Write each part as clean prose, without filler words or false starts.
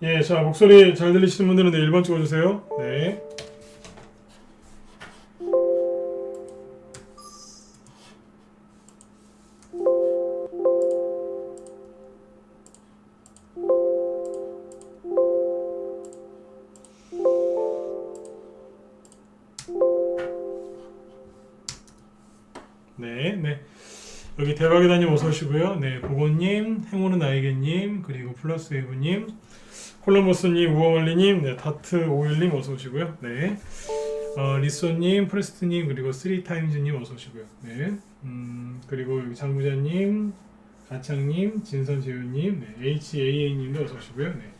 예, 자, 목소리 잘 들리시는 분들은 네, 1번 찍어주세요. 네. 네, 네. 여기 대박의 다님 어서 오시고요. 네, 보고님, 행운은 나에게님, 그리고 플러스 웨이브님, 콜럼버스님, 우어멀리님, 네, 다트 오일님 어서 오시고요. 네, 리소님, 프레스트님, 그리고 쓰리타임즈님 어서 오시고요. 네, 그리고 여기 장부자님, 가창님, 진선재우님, 네, HAA님도 어서 오시고요. 네,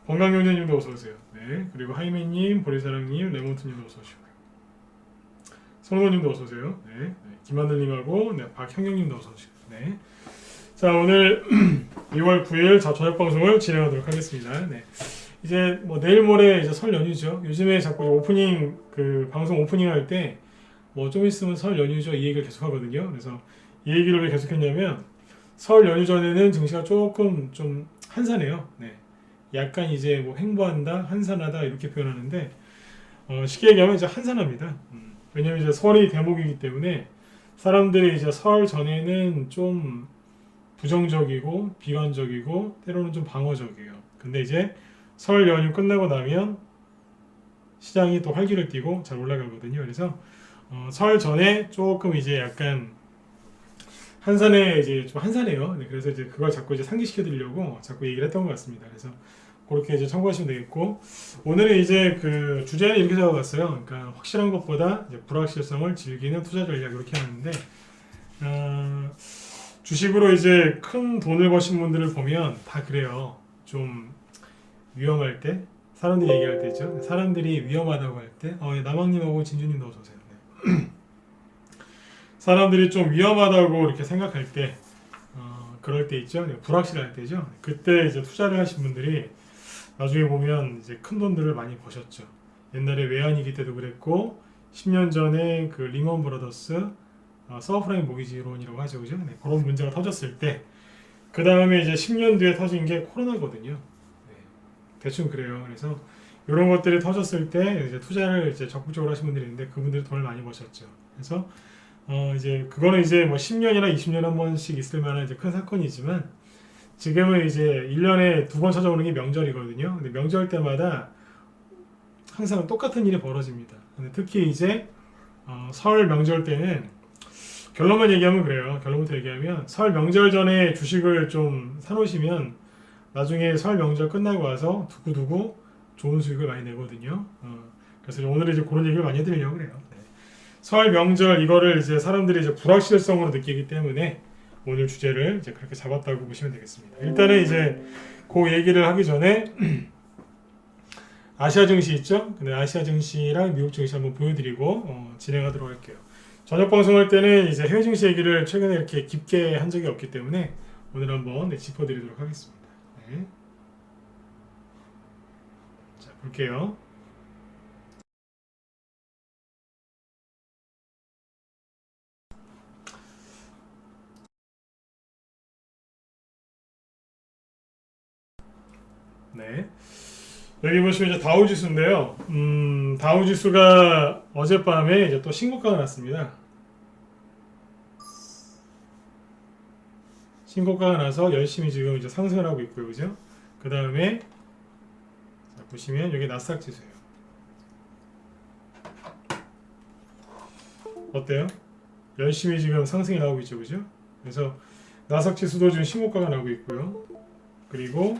건강경제님도 어서 오세요. 네, 그리고 하이맨님, 보리사랑님, 레몬트님도 어서 오시고요. 성도님도 어서 오세요. 네, 네, 김하늘님하고 네, 박형영님도 어서 오시고요. 네. 자, 오늘 2월 9일 저녁 방송을 진행하도록 하겠습니다. 네. 이제 뭐 내일 모레 이제 설 연휴죠. 요즘에 자꾸 오프닝 그 방송 오프닝 할 때 뭐 좀 있으면 설 연휴죠 이 얘기를 계속 하거든요. 그래서 이 얘기를 왜 계속했냐면 설 연휴 전에는 증시가 조금 좀 한산해요. 네. 약간 이제 뭐 횡보한다, 한산하다 이렇게 표현하는데 쉽게 얘기하면 이제 한산합니다. 왜냐면 이제 설이 대목이기 때문에 사람들이 이제 설 전에는 좀 부정적이고 비관적이고 때로는 좀 방어적이에요. 근데 이제 설 연휴 끝나고 나면 시장이 또 활기를 띠고 잘 올라가거든요. 그래서 설 전에 조금 이제 약간 한산에 이제 좀 한산해요. 네, 그래서 이제 그걸 자꾸 이제 상기시켜 드리려고 자꾸 얘기를 했던 것 같습니다. 그래서 그렇게 이제 참고하시면 되겠고 오늘은 이제 그 주제는 이렇게 잡아봤어요. 그러니까 확실한 것보다 이제 불확실성을 즐기는 투자 전략 이렇게 하는데 주식으로 이제 큰 돈을 버신 분들을 보면 다 그래요. 좀 위험할 때 사람들이 얘기할 때죠. 사람들이 위험하다고 할 때, 남학님하고 진주님도 어서 오세요. 네. 사람들이 좀 위험하다고 이렇게 생각할 때, 그럴 때 있죠. 네, 불확실할 때죠. 그때 이제 투자를 하신 분들이 나중에 보면 이제 큰 돈들을 많이 버셨죠. 옛날에 외환위기 때도 그랬고, 10년 전에 그 리먼 브라더스 서브프라임 모기지론이라고 하죠, 그죠? 네, 그런 문제가 터졌을 때, 그 다음에 이제 10년 뒤에 터진 게 코로나거든요. 네, 대충 그래요. 그래서 이런 것들이 터졌을 때 이제 투자를 이제 적극적으로 하신 분들이 있는데 그분들이 돈을 많이 버셨죠. 그래서 이제 그거는 이제 뭐 10년이나 20년에 한 번씩 있을 만한 이제 큰 사건이지만 지금은 이제 1년에 두 번 찾아오는 게 명절이거든요. 근데 명절 때마다 항상 똑같은 일이 벌어집니다. 근데 특히 이제 설 명절 때는 결론만 얘기하면 그래요. 결론부터 얘기하면 설 명절 전에 주식을 좀 사놓으시면 나중에 설 명절 끝나고 와서 두고두고 좋은 수익을 많이 내거든요. 그래서 오늘 이제 그런 얘기를 많이 해드리려고 그래요. 네. 설 명절 이거를 이제 사람들이 이제 불확실성으로 느끼기 때문에 오늘 주제를 이제 그렇게 잡았다고 보시면 되겠습니다. 일단은 이제 그 얘기를 하기 전에 아시아 증시 있죠? 근데 아시아 증시랑 미국 증시 한번 보여드리고 진행하도록 할게요. 저녁 방송할 때는 이제 해외 증시 얘기를 최근에 이렇게 깊게 한 적이 없기 때문에 오늘 한번 짚어드리도록 하겠습니다. 네. 자, 볼게요. 네. 여기 보시면 이제 다우 지수인데요. 다우 지수가 어젯밤에 이제 또 신고가가 났습니다. 신고가가 나서 열심히 지금 이제 상승을 하고 있고요, 그죠? 그 다음에 보시면 여기 나스닥 지수예요. 어때요? 열심히 지금 상승이 나오고 있죠, 그죠? 그래서 나스닥 지수도 지금 신고가가 나오고 있고요. 그리고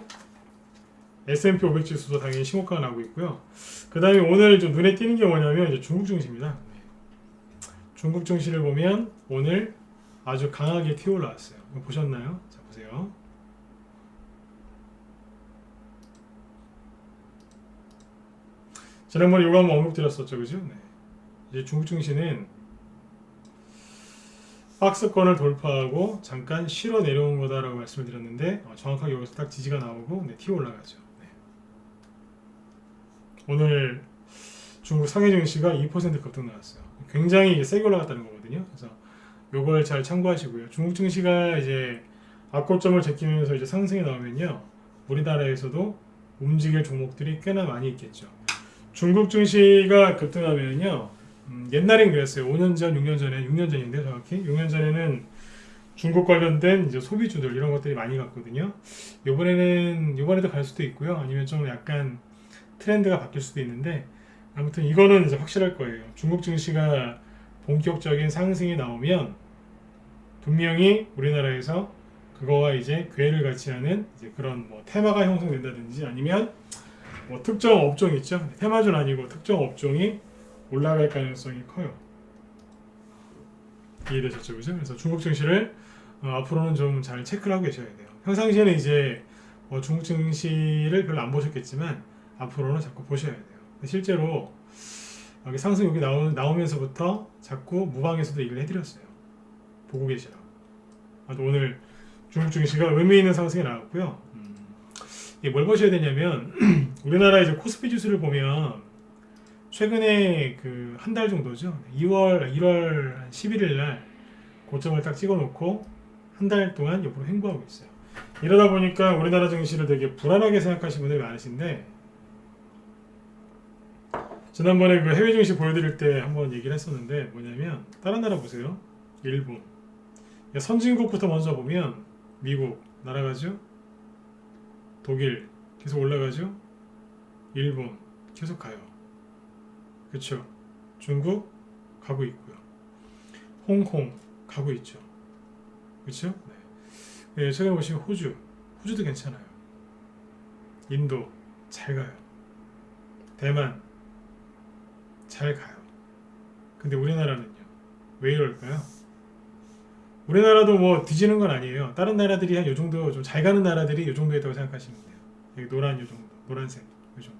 S&P 500 지수도 당연히 신고가가 나오고 있고요. 그 다음에 오늘 좀 눈에 띄는 게 뭐냐면 이제 중국 증시입니다. 네. 중국 증시를 보면 오늘 아주 강하게 튀어 올라왔어요. 보셨나요? 자, 보세요. 지난번에 이거 한번 언급드렸었죠, 그죠? 네. 이제 중국 증시는 박스권을 돌파하고 잠깐 쉬러 내려온 거다라고 말씀을 드렸는데 정확하게 여기서 딱 지지가 나오고 튀어 올라가죠. 네. 오늘 중국 상해 증시가 2% 급등 나왔어요. 굉장히 세게 올라갔다는 거거든요. 그래서 요걸 잘 참고하시고요. 중국 증시가 이제 악고점을 제끼면서 이제 상승이 나오면요, 우리나라에서도 움직일 종목들이 꽤나 많이 있겠죠. 중국 증시가 급등하면요. 옛날엔 그랬어요. 5년 전, 6년 전에, 6년 전인데 정확히 6년 전에는 중국 관련된 이제 소비주들 이런 것들이 많이 갔거든요. 이번에도 갈 수도 있고요. 아니면 좀 약간 트렌드가 바뀔 수도 있는데 아무튼 이거는 이제 확실할 거예요. 중국 증시가 본격적인 상승이 나오면 분명히 우리나라에서 그거와 이제 궤를 같이 하는 이제 그런 뭐 테마가 형성된다든지 아니면 뭐 특정 업종 있죠. 테마주는 아니고 특정 업종이 올라갈 가능성이 커요. 이해되셨죠, 그죠? 그래서 중국 증시를 앞으로는 좀 잘 체크를 하고 계셔야 돼요. 평상시에는 이제 중국 증시를 별로 안 보셨겠지만 앞으로는 자꾸 보셔야 돼요. 실제로 여기 상승 여기 나오면서부터 자꾸 무방에서도 얘기를 해드렸어요. 보고 계시라고. 오늘 중국 증시가 의미 있는 상승이 나왔고요. 이게 뭘 보셔야 되냐면 우리나라 이제 코스피 지수를 보면 최근에 그 한 달 정도죠. 1월 11일 날 고점을 딱 찍어놓고 한 달 동안 옆으로 횡보하고 있어요. 이러다 보니까 우리나라 증시를 되게 불안하게 생각하시는 분들이 많으신데 지난번에 그 해외 증시 보여드릴 때 한번 얘기를 했었는데 뭐냐면 다른 나라 보세요. 일본. 선진국부터 먼저 보면 미국 날아가죠. 독일 계속 올라가죠. 일본 계속 가요. 그렇죠. 중국 가고 있고요. 홍콩 가고 있죠. 그렇죠? 네. 최근에 보시면 호주도 괜찮아요. 인도 잘 가요. 대만 잘 가요. 근데 우리나라는요. 왜 이럴까요? 우리나라도 뭐 뒤지는 건 아니에요. 다른 나라들이 한 요 정도 좀 잘 가는 나라들이 요 정도였다고 생각하시면 돼요. 여기 노란 요 정도, 노란색 요 정도.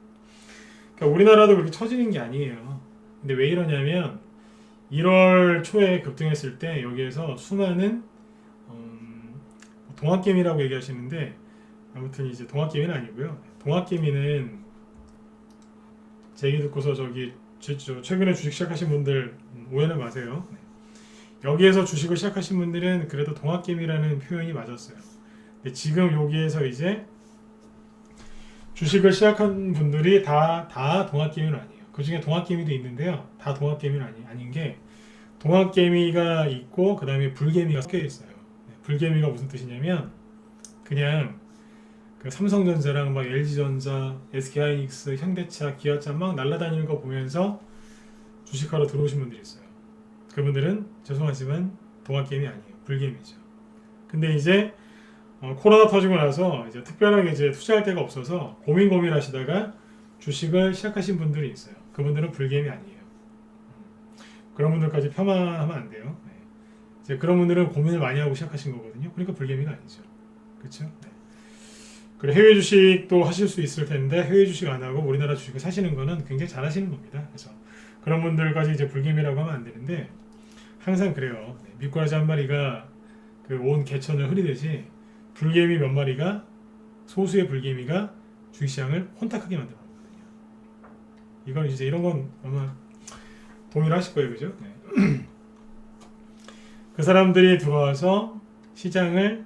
그러니까 우리나라도 그렇게 처지는 게 아니에요. 근데 왜 이러냐면 1월 초에 급등했을 때 여기에서 수많은 동학개미라고 얘기하시는데 아무튼 이제 동학개미는 아니고요. 동학개미는 제 얘기 듣고서 최근에 주식 시작하신 분들 오해는 마세요. 여기에서 주식을 시작하신 분들은 그래도 동학개미라는 표현이 맞았어요. 근데 지금 여기에서 이제 주식을 시작한 분들이 다 동학개미는 아니에요. 그 중에 동학개미도 있는데요. 다 동학개미는 아닌 게 동학개미가 있고 그 다음에 불개미가 섞여 있어요. 불개미가 무슨 뜻이냐면 그냥 그 삼성전자랑 막 LG전자, SK하이닉스, 현대차, 기아차 막 날아다니는 거 보면서 주식하러 들어오신 분들이 있어요. 그분들은 죄송하지만 동학개미 아니에요. 불개미죠. 근데 이제 코로나 터지고 나서 이제 특별하게 이제 투자할 데가 없어서 고민하시다가 주식을 시작하신 분들이 있어요. 그분들은 불개미 아니에요. 그런 분들까지 폄하하면 안 돼요. 네. 이제 그런 분들은 고민을 많이 하고 시작하신 거거든요. 그러니까 불개미가 아니죠. 그렇죠? 네. 그리고 해외 주식도 하실 수 있을 텐데 해외 주식 안 하고 우리나라 주식을 사시는 거는 굉장히 잘하시는 겁니다. 그래서 그런 분들까지 이제 불개미라고 하면 안 되는데 항상 그래요. 네. 미꾸라지 한 마리가 그 온 개천을 흐리듯이 불개미 몇 마리가 소수의 불개미가 주식시장을 혼탁하게 만들어 놓거든요. 이건 이제 이런 건 아마 동의를 하실 거예요, 그죠? 네. 그 사람들이 들어와서 시장을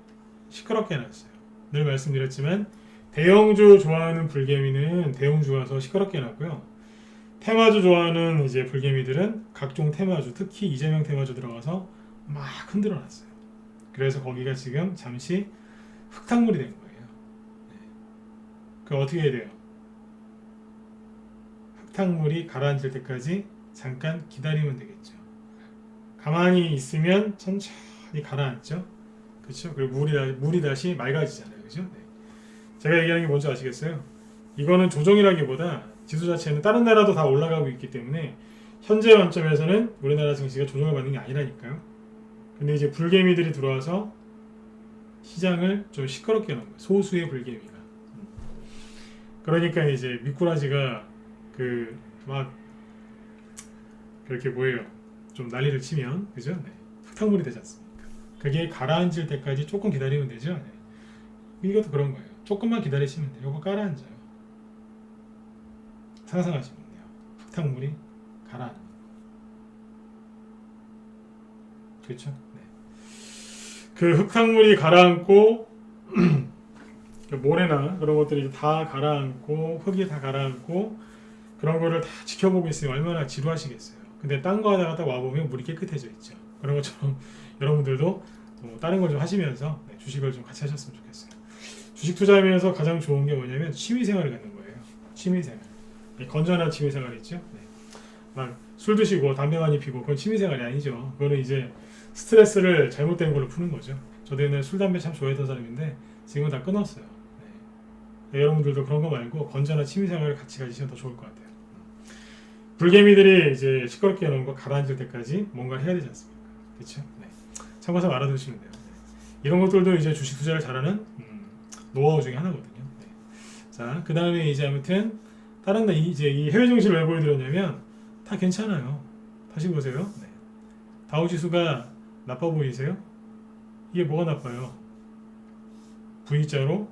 시끄럽게 해놨어요. 늘 말씀드렸지만 대형주 좋아하는 불개미는 대형주 가서 시끄럽게 해놨고요. 테마주 좋아하는 이제 불개미들은 각종 테마주, 특히 이재명 테마주 들어가서 막 흔들어놨어요. 그래서 거기가 지금 잠시 흙탕물이 된 거예요. 네. 그럼 어떻게 해야 돼요? 흙탕물이 가라앉을 때까지 잠깐 기다리면 되겠죠. 가만히 있으면 천천히 가라앉죠. 그렇죠? 그리고 물이 다시 맑아지잖아요. 그죠? 네. 제가 얘기하는 게 뭔지 아시겠어요? 이거는 조정이라기보다 지수 자체는 다른 나라도 다 올라가고 있기 때문에 현재 관점에서는 우리나라 증시가 조정을 받는 게 아니라니까요. 근데 이제 불개미들이 들어와서 시장을 좀 시끄럽게 하는 거예요. 소수의 불개미가. 그러니까 이제 미꾸라지가 막 그렇게 뭐예요? 좀 난리를 치면 그죠? 네. 흙탕물이 되지 않습니까? 그게 가라앉을 때까지 조금 기다리면 되죠. 네. 이것도 그런 거예요. 조금만 기다리시면 돼요. 이거 가라앉아요. 상상하시면 돼요. 흙탕물이 가라앉는 거. 그렇죠? 네. 그 흙탕물이 가라앉고 모래나 그런 것들이 다 가라앉고 흙이 다 가라앉고 그런 거를 다 지켜보고 있으면 얼마나 지루하시겠어요. 근데 딴 거 하다가 딱 와보면 물이 깨끗해져 있죠. 그런 것처럼 여러분들도 다른 걸 좀 하시면서 주식을 좀 같이 하셨으면 좋겠어요. 주식 투자하면서 가장 좋은 게 뭐냐면 취미생활을 갖는 거예요. 취미생활. 건전한 취미생활 있죠. 막 술 드시고 담배 많이 피고 그건 취미생활이 아니죠. 그거는 이제 스트레스를 잘못된 걸로 푸는 거죠. 저도 옛날에 술 담배 참 좋아했던 사람인데 지금은 다 끊었어요. 여러분들도 그런 거 말고 건전한 취미생활을 같이 가지시면 더 좋을 것 같아요. 불개미들이 이제 시끄럽게 해놓은 거 가라앉을 때까지 뭔가를 해야 되지 않습니까? 그렇죠? 참고서 알아두시면 돼요. 이런 것들도 이제 주식 투자를 잘하는 노하우 중에 하나거든요. 자, 그 다음에 이제 아무튼 다른 이제 이 해외 증시를 왜 보여드렸냐면 다 괜찮아요. 다시 보세요. 다우 지수가 나빠 보이세요? 이게 뭐가 나빠요? V자로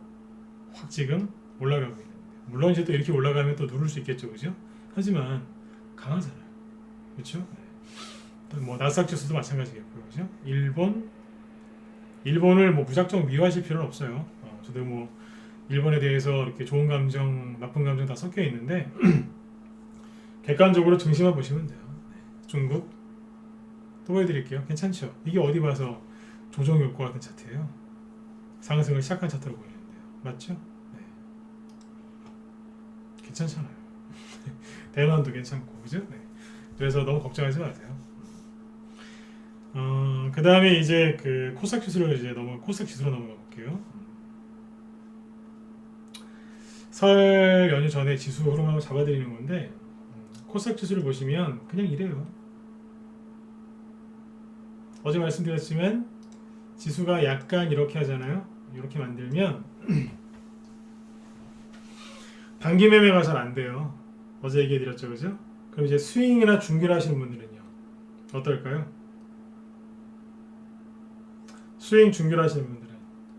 확 지금 올라가고 있는데 물론 이제 또 이렇게 올라가면 또 누를 수 있겠죠, 그죠? 하지만 강하잖아요, 그렇죠? 뭐 나스닥 지수도 마찬가지겠고요, 그죠? 일본을 뭐 무작정 미워하실 필요는 없어요. 저도 뭐 일본에 대해서 이렇게 좋은 감정, 나쁜 감정 다 섞여 있는데 객관적으로 증시만 보시면 돼요. 중국 또 보여드릴게요. 괜찮죠? 이게 어디 봐서 조정 효과 같은 차트예요. 상승을 시작한 차트로 보이는데요, 맞죠? 괜찮잖아요. 대만도 괜찮고, 그죠? 그래서 너무 걱정하지 마세요. 그 다음에 이제 그 코스닥 지수로 넘어가 볼게요. 설 연휴 전에 지수 흐름을 잡아드리는 건데 코스닥 지수를 보시면 그냥 이래요. 어제 말씀드렸지만 지수가 약간 이렇게 하잖아요. 이렇게 만들면 단기 매매가 잘 안 돼요. 어제 얘기해드렸죠, 그죠? 그럼 이제 스윙이나 중기를 하시는 분들은요, 어떨까요? 스윙 중기를 하시는 분들은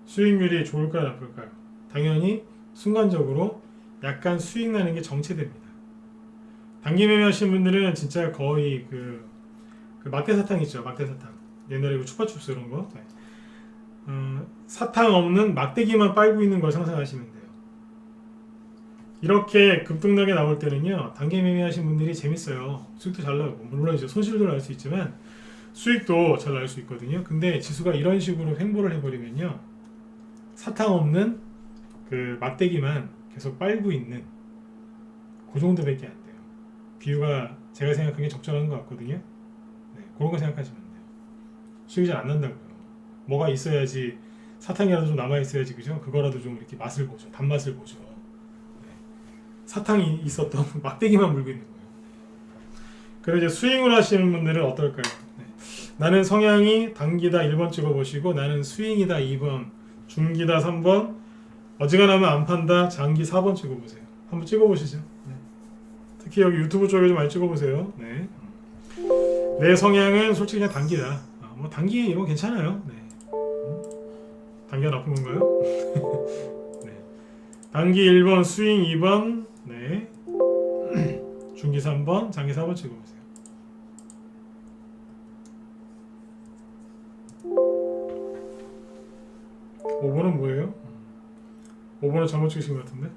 수익률이 좋을까요, 나쁠까요? 당연히 순간적으로 약간 수익 나는 게 정체됩니다. 단기 매매 하시는 분들은 진짜 거의 그 막대 사탕 있죠, 막대 사탕. 옛날에 그 추파춥스 이런 거. 사탕 없는 막대기만 빨고 있는 걸 상상하시면 돼요. 이렇게 급등락에 나올 때는요, 단기 매매 하시는 분들이 재밌어요. 수익도 잘 나고, 물론 이제 손실도 날 수 있지만 수익도 잘 날 수 있거든요. 근데 지수가 이런 식으로 횡보를 해버리면요, 사탕 없는 그 막대기만 계속 빨고 있는 그 정도밖에 안 돼요. 비유가 제가 생각하기에 적절한 것 같거든요. 그런 거 생각하시면 돼요. 수익이 잘 안 난다고요. 뭐가 있어야지, 사탕이라도 좀 남아 있어야지, 그죠? 그거라도 좀 이렇게 맛을 보죠. 단맛을 보죠. 사탕이 있었던 막대기만 물고 있는 거예요. 그래서 이제 스윙을 하시는 분들은 어떨까요? 나는 성향이 단기다 1번 찍어보시고, 나는 스윙이다 2번, 중기다 3번, 어지간하면 안 판다 장기 4번 찍어보세요. 한번 찍어보시죠. 특히 여기 유튜브 쪽에 좀 많이 찍어보세요. 내 성향은 솔직히 그냥 단기다. 뭐 단기 이런 거 괜찮아요. 단기가 나쁜 건가요? 단기 1번, 스윙 2번, 중기 3번, 장기 4번 찍어보세요. 네. 5번은 뭐예요? 5번은 잘못 찍으신 것 같은데?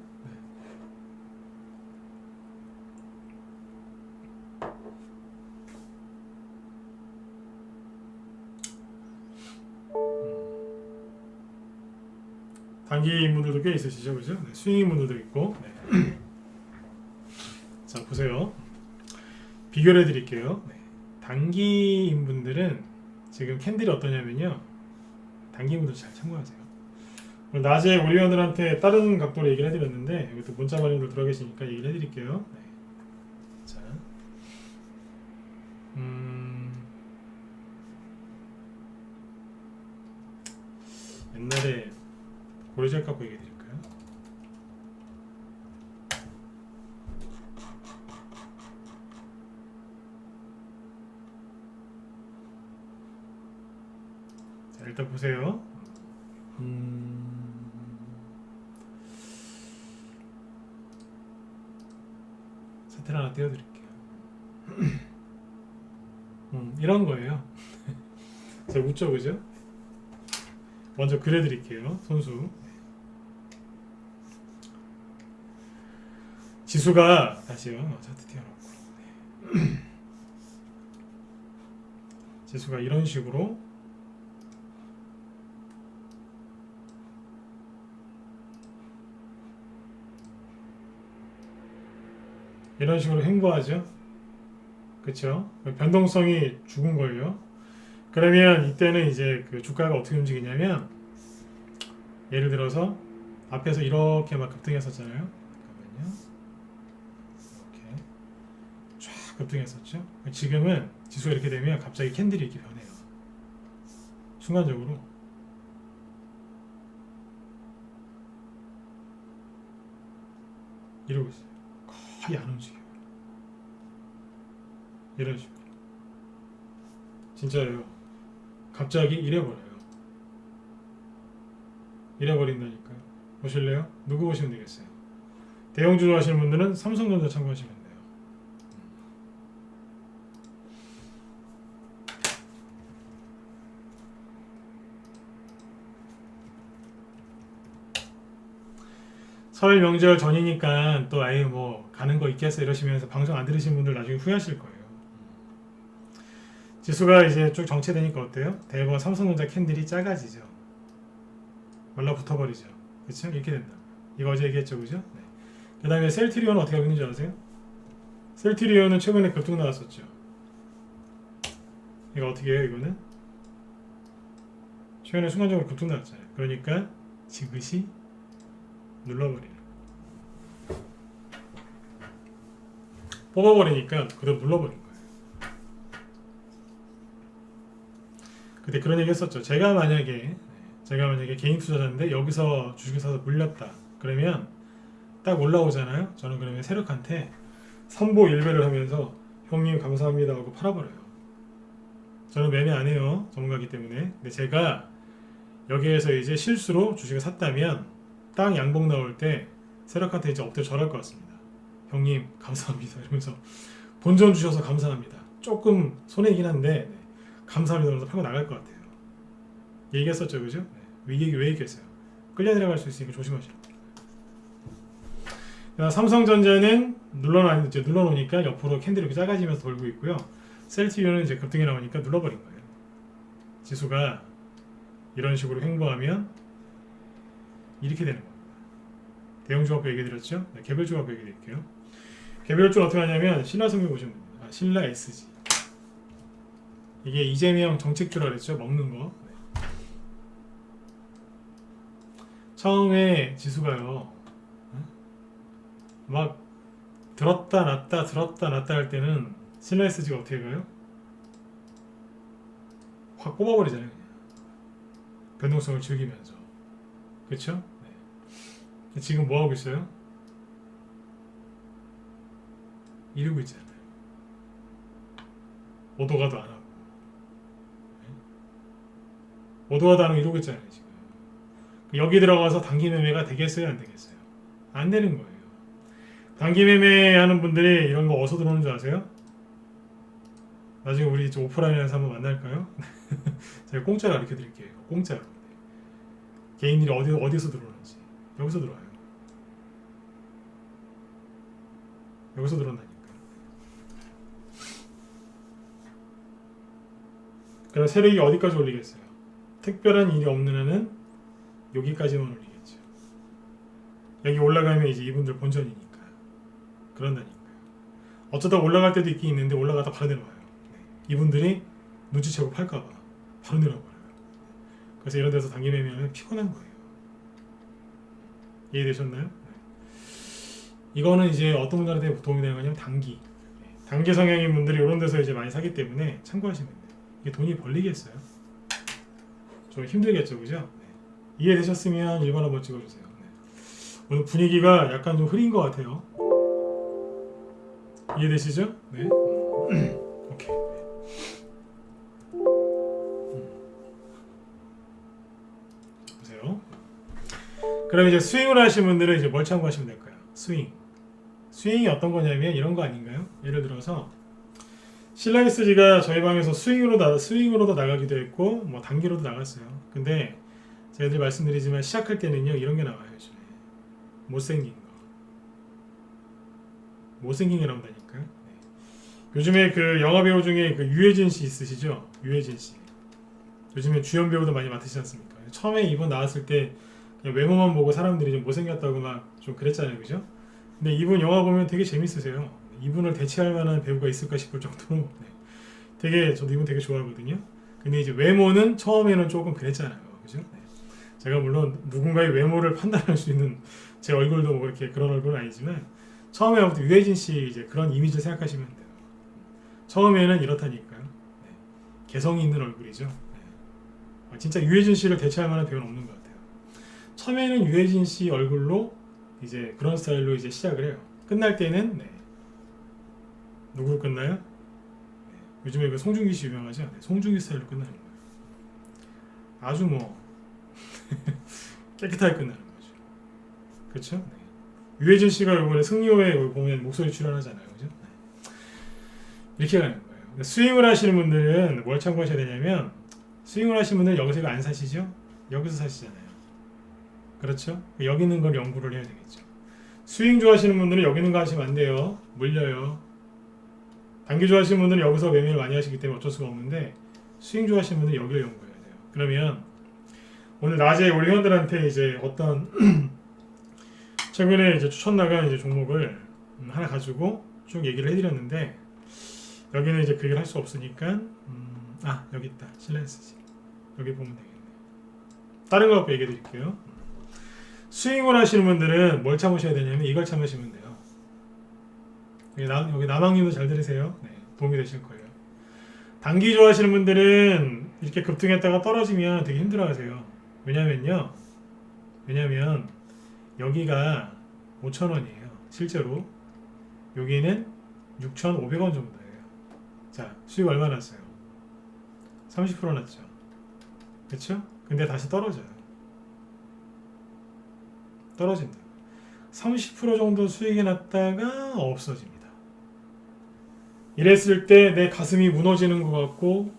단기인 분들도 꽤 있으시죠, 그죠? 스윙인 분들도 있고. 자, 보세요. 비교를 해드릴게요. 단기인 분들은 지금 캔들이 어떠냐면요, 단기인 분들 잘 참고하세요. 낮에 우리 회원들한테 다른 각도로 얘기를 해드렸는데, 여기 또 문자 관련들 들어가 계시니까 얘기를 해드릴게요. 자, 옛날에 고래잘 갖고 얘기해 드릴까요? 자, 일단 보세요. 사태를 하나 띄워드릴게요. 이런 거예요. 자, 웃죠, 그죠? 먼저 그려드릴게요. 손수. 지수가 다시요. 차트 띄워놓고 지수가 이런 식으로 횡보하죠. 그쵸? 변동성이 죽은 걸요. 그러면 이때는 이제 그 주가가 어떻게 움직이냐면 예를 들어서 앞에서 이렇게 막 급등했었잖아요. 잠깐만요. 이렇게 쫙 급등했었죠. 지금은 지수가 이렇게 되면 갑자기 캔들이 이렇게 변해요. 순간적으로. 이러고 있어요. 거의 안 움직여요. 이런 식으로. 진짜예요. 갑자기 이래버려요. 이래버린다니까요. 보실래요? 누구 보시면 되겠어요? 대형주로 하시는 분들은 삼성전자 참고하시면 돼요. 설 명절 전이니까 또 아예 뭐 가는 거 있겠어 이러시면서 방송 안 들으신 분들 나중에 후회하실 거예요. 지수가 이제 쭉 정체되니까 어때요? 대부분 삼성전자 캔들이 작아지죠. 말라붙어버리죠. 그쵸? 이렇게 된다. 이거 어제 얘기했죠, 그죠? 네. 그 다음에 셀트리온은 어떻게 하고 있는지 아세요? 셀트리온은 최근에 급등 나왔었죠. 이거 어떻게 해요, 이거는? 최근에 순간적으로 급등 나왔잖아요. 그러니까 지그시 눌러버리는. 뽑아버리니까 그대로 눌러버린 거예요. 그때 그런 얘기 했었죠. 제가 만약에 개인 투자자인데 여기서 주식을 사서 물렸다. 그러면 딱 올라오잖아요. 저는 그러면 세력한테 선보일배를 하면서 형님 감사합니다 하고 팔아버려요. 저는 매매 안 해요. 전문가이기 때문에. 근데 제가 여기에서 이제 실수로 주식을 샀다면 딱 양봉 나올 때 세력한테 이제 엎드려 절할 것 같습니다. 형님 감사합니다 이러면서 본전 주셔서 감사합니다. 조금 손해이긴 한데 감사합니다 하면서 팔고 나갈 것 같아요. 얘기했었죠, 그죠? 왜 얘기했어요? 끌려 내려갈 수 있으니까 조심하시라고. 삼성전자는 눌러놓으니까 옆으로 캔들이 이렇게 작아지면서 돌고 있고요. 셀트리온은 이제 급등이 나오니까 눌러버린 거예요. 지수가 이런 식으로 횡보하면 이렇게 되는 겁니다. 대형주가표 얘기해드렸죠? 네, 개별주가표 얘기해드릴게요. 개별주는 어떻게 하냐면 신라성명 보시면 됩니다. 신라 SG. 이게 이재명 정책주라 그랬죠? 먹는 거. 네. 처음에 지수가요. 막 들었다 놨다 할 때는 신라 SG가 어떻게 가요? 확 뽑아버리잖아요. 그냥. 변동성을 즐기면서. 그쵸? 네. 지금 뭐 하고 있어요? 이러고 있잖아요. 오도가도 안 하고. 네. 오도가도 안 하고 이러고 있잖아요. 지금. 여기 들어가서 단기 매매가 되겠어요? 안 되겠어요? 안 되는 거예요. 단기 매매하는 분들이 이런 거 어디서 들어오는 줄 아세요? 나중에 우리 오프라인에서 한번 만날까요? 제가 공짜로 가르쳐 드릴게요. 공짜로. 개인들이 어디서 들어오는지. 여기서 들어와요. 여기서 들어온다니까. 그럼 세력이 어디까지 올리겠어요? 특별한 일이 없는 한은 여기까지만 올리겠죠. 여기 올라가면 이제 이분들 본전이니까. 그런다니까요. 어쩌다 올라갈 때도 있긴 있는데 올라가다 바로 내려와요. 이분들이 눈치채고 팔까봐 바로 내려버려요. 그래서 이런 데서 단기 매매하면 피곤한 거예요. 이해되셨나요? 이거는 이제 어떤 분들한테 도움이 되는 거냐면 단기 성향인 분들이 이런 데서 이제 많이 사기 때문에 참고하시면 돼요. 이게 돈이 벌리겠어요? 좀 힘들겠죠, 그죠? 네. 이해되셨으면 1번 한번 찍어주세요. 네. 오늘 분위기가 약간 좀 흐린 것 같아요. 이해되시죠? 네. 오케이. 보세요. 그럼 이제 스윙을 하시는 분들은 이제 뭘 참고하시면 될까요? 스윙이 어떤 거냐면 이런 거 아닌가요? 예를 들어서 신라 SG가 저희 방에서 스윙으로도 나가기도 했고 뭐 단기로도 나갔어요. 근데 제가 늘 말씀드리지만 시작할 때는요 이런 게 나와요. 요즘에 못생긴 거 못생긴 게 나온다니까요. 네. 요즘에 그 영화 배우 중에 그 유해진 씨 있으시죠? 유해진 씨. 요즘에 주연 배우도 많이 맡으시지 않습니까? 처음에 이분 나왔을 때 그냥 외모만 보고 사람들이 좀 못생겼다고 막 좀 그랬잖아요, 그죠? 근데 이분 영화 보면 되게 재밌으세요. 이분을 대체할 만한 배우가 있을까 싶을 정도로 네. 되게 저도 이분 되게 좋아하거든요. 근데 이제 외모는 처음에는 조금 그랬잖아요, 그죠? 네. 제가 물론 누군가의 외모를 판단할 수 있는 제 얼굴도 뭐 이렇게 그런 얼굴은 아니지만 처음에 아무튼 유해진 씨 이제 그런 이미지를 생각하시면 돼요. 처음에는 이렇다니까요. 네. 개성이 있는 얼굴이죠. 네. 진짜 유해진 씨를 대체할 만한 배우는 없는 것 같아요. 처음에는 유해진 씨 얼굴로 이제 그런 스타일로 이제 시작을 해요. 끝날 때는 네. 누구로 끝나요? 네. 요즘에 그 송중기 씨 유명하죠? 네. 송중기 스타일로 끝나는 거예요. 아주 뭐 깨끗하게 끝나는 거죠. 그렇죠? 네. 유해진 씨가 이번에 승리호에 보면 목소리 출연하잖아요, 그죠? 네. 이렇게 가는 거예요. 스윙을 하시는 분들은 뭘 참고하셔야 되냐면 스윙을 하시는 분들은 여기서 안 사시죠? 여기서 사시잖아요. 그렇죠? 여기 있는 걸 연구를 해야 되겠죠. 스윙 좋아하시는 분들은 여기 있는 거 하시면 안 돼요. 물려요. 단기 좋아하시는 분들은 여기서 매매를 많이 하시기 때문에 어쩔 수가 없는데 스윙 좋아하시는 분들은 여기를 연구해야 돼요. 그러면 오늘 낮에 우리 회원들한테 이제 어떤 최근에 이제 추천 나간 이제 종목을 하나 가지고 쭉 얘기를 해드렸는데 여기는 이제 그 얘기를 할 수 없으니까 여기 있다. 실렌스지. 여기 보면 되겠네요. 다른 거 갖고 얘기해 드릴게요. 스윙을 하시는 분들은 뭘 참으셔야 되냐면 이걸 참으시면 돼요. 여기 남학님도 잘 들으세요. 네, 도움이 되실 거예요. 단기 좋아하시는 분들은 이렇게 급등했다가 떨어지면 되게 힘들어하세요. 왜냐면 여기가 5,000원이에요. 실제로 여기는 6,500원 정도예요. 자, 수익 얼마 났어요? 30% 났죠. 그렇죠? 근데 다시 떨어져요. 떨어진다. 30% 정도 수익이 났다가 없어집니다. 이랬을 때 내 가슴이 무너지는 것 같고